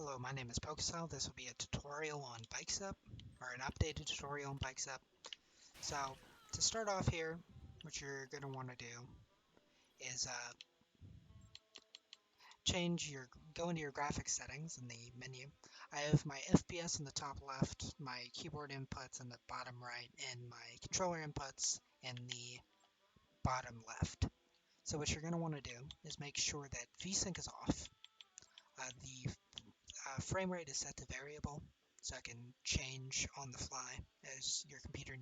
Hello, my name is Pokestyle. This will be a tutorial on Bikezip, or an updated tutorial on Bikezip. So, to start off here, what you're going to want to do is go into your graphics settings in the menu. I have my FPS in the top left, my keyboard inputs in the bottom right, and my controller inputs in the bottom left. So what you're going to want to do is make sure that VSync is off. The frame rate is set to variable, so I can change on the fly as your computer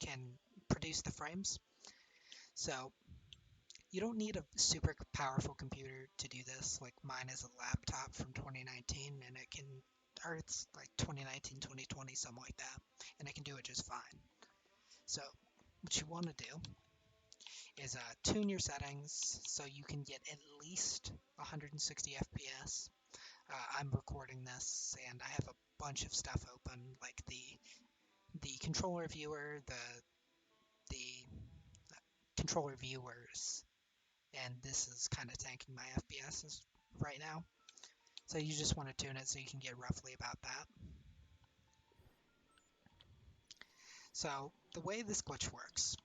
can produce the frames. So you don't need a super powerful computer to do this. Like mine is a laptop from 2019, and it's like 2019, 2020, something like that, and it can do it just fine. So what you want to do is tune your settings so you can get at least 160 FPS. I'm recording this and I have a bunch of stuff open, like the controller viewer, the controller viewers, and this is kind of tanking my FPS right now. So you just want to tune it so you can get roughly about that. So the way this glitch works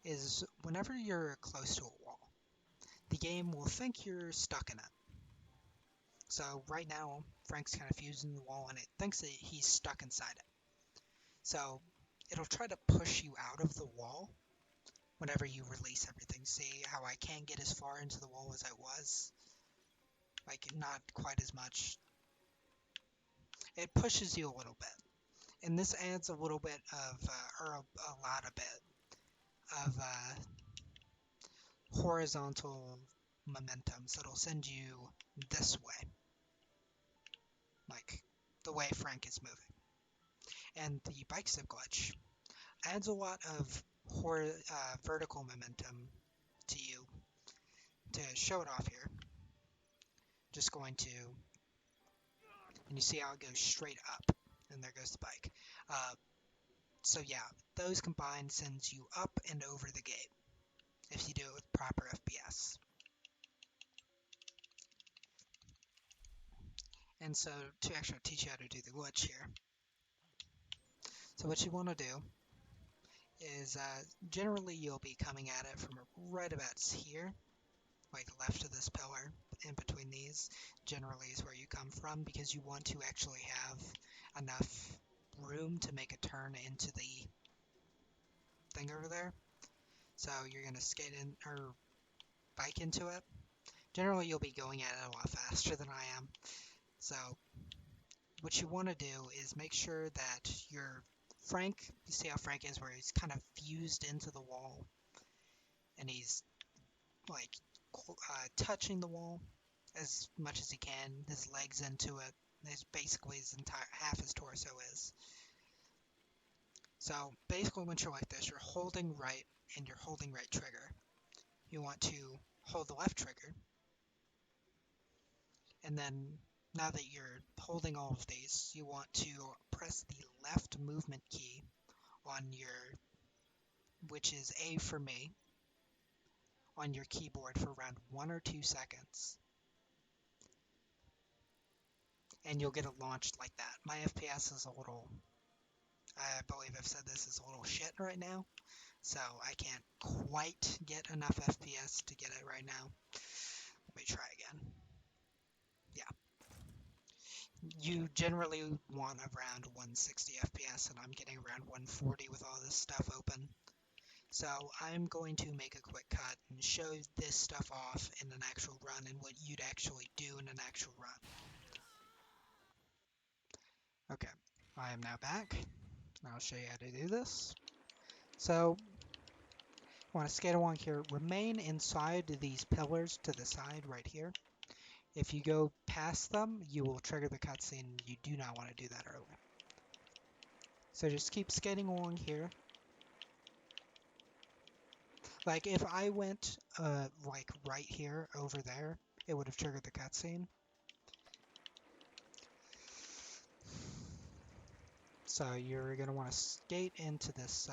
is whenever you're close to a wall, the game will think you're stuck in it. So right now, Frank's kind of fused in the wall and it thinks that he's stuck inside it. So it'll try to push you out of the wall whenever you release everything. See how I can't get as far into the wall as I was? Like, not quite as much. It pushes you a little bit. And this adds a little bit of, or a lot of bit of horizontal momentum. So it'll send you this way. Like, the way Frank is moving. And the Bikezip glitch adds a lot of vertical momentum to you. To show it off here, just going to, and you see how it goes straight up, and there goes the bike. So yeah, those combined sends you up and over the gate if you do it with proper FPS. And so to actually teach you how to do the glitch here, so what you want to do is generally you'll be coming at it from right about here, like left of this pillar, in between these generally is where you come from, because you want to actually have enough room to make a turn into the thing over there. So you're going to skate in or bike into it. Generally you'll be going at it a lot faster than I am. So what you want to do is make sure that your Frank, you see how Frank is where he's kind of fused into the wall and he's like touching the wall as much as he can, his legs into it. His basically his entire half his torso is. So basically when you're like this, you're holding right and you're holding right trigger. You want to hold the left trigger, and then now that you're holding all of these, you want to press the left movement key on your, which is A for me, on your keyboard for around 1 or 2 seconds. And you'll get it launched like that. My FPS is a little, I believe I've said this is a little shit right now. So I can't quite get enough FPS to get it right now. Let me try again. Yeah. You generally want around 160 FPS, and I'm getting around 140 with all this stuff open. So I'm going to make a quick cut and show this stuff off in an actual run and what you'd actually do in an actual run. Okay, I am now back. I'll show you how to do this. So, I want to skate along here. Remain inside these pillars to the side right here. If you go past them, you will trigger the cutscene. You do not want to do that early. So just keep skating along here. Like if I went like right here over there, it would have triggered the cutscene. So you're going to want to skate into this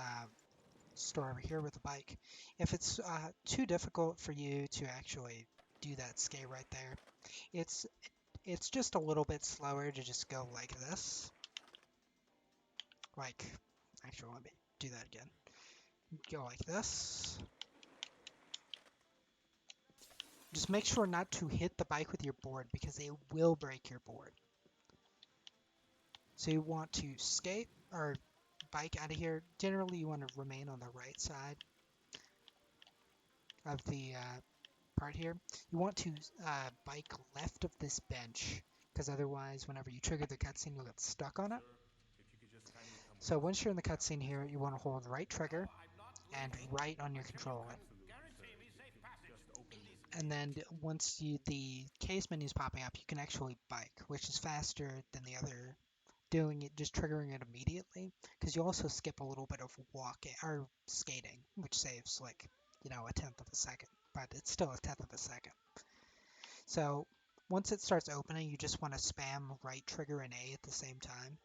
store over here with the bike. If it's too difficult for you to actually do that skate right there. It's just a little bit slower to just go like this. Like, actually, let me do that again. Go like this. Just make sure not to hit the bike with your board because it will break your board. So you want to skate or bike out of here. Generally, you want to remain on the right side of the part here. You want to bike left of this bench because otherwise, whenever you trigger the cutscene, you'll get stuck on it. So once you're in the cutscene here, you want to hold right trigger and right on your controller. And then once the case menu is popping up, you can actually bike, which is faster than the other doing it, just triggering it immediately, because you also skip a little bit of walking or skating, which saves like, a tenth of a second, but it's still a tenth of a second. So once it starts opening, you just want to spam right trigger and A at the same time.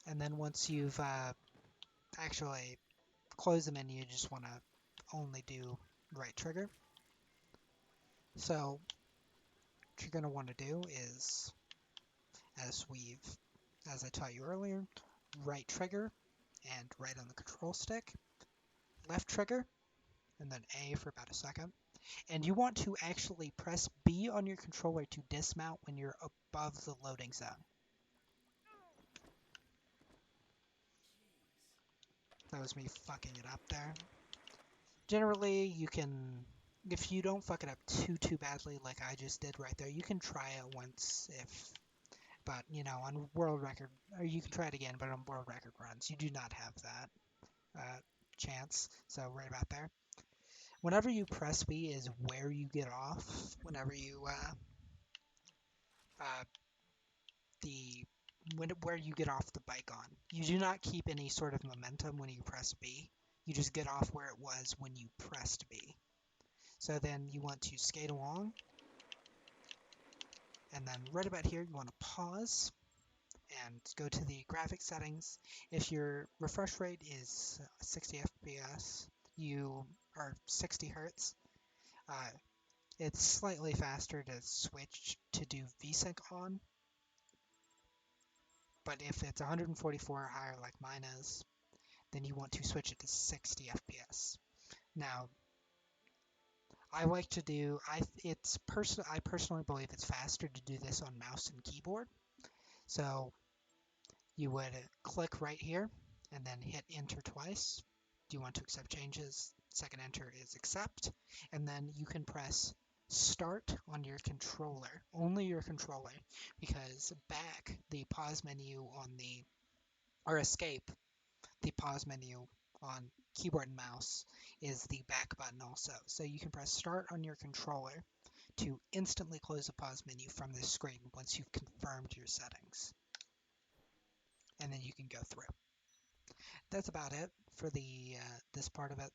And then once you've actually closed the menu, you just want to only do right trigger. So what you're going to want to do is, as I taught you earlier, right trigger and right on the control stick, left trigger, and then A for about a second. And you want to actually press B on your controller to dismount when you're above the loading zone. That was me fucking it up there. Generally, you can, if you don't fuck it up too badly like I just did right there, you can try it once but, on world record, or you can try it again, but on world record runs, you do not have that chance. So right about there. Whenever you press B is where you get off. Whenever you where you get off the bike on. You do not keep any sort of momentum when you press B. You just get off where it was when you pressed B. So then you want to skate along. And then right about here, you want to pause and go to the graphic settings. If your refresh rate is 60 FPS, or 60 hertz, it's slightly faster to switch to do VSync on. But if it's 144 or higher like mine is, then you want to switch it to 60 FPS. Now, I like to do, I personally believe it's faster to do this on mouse and keyboard. So you would click right here and then hit enter twice. Do you want to accept changes? Second enter is accept. And then you can press start on your controller, only your controller, because back, the pause menu or escape, the pause menu on keyboard and mouse is the back button also. So you can press start on your controller to instantly close the pause menu from this screen once you've confirmed your settings. And then you can go through. That's about it for this part of it.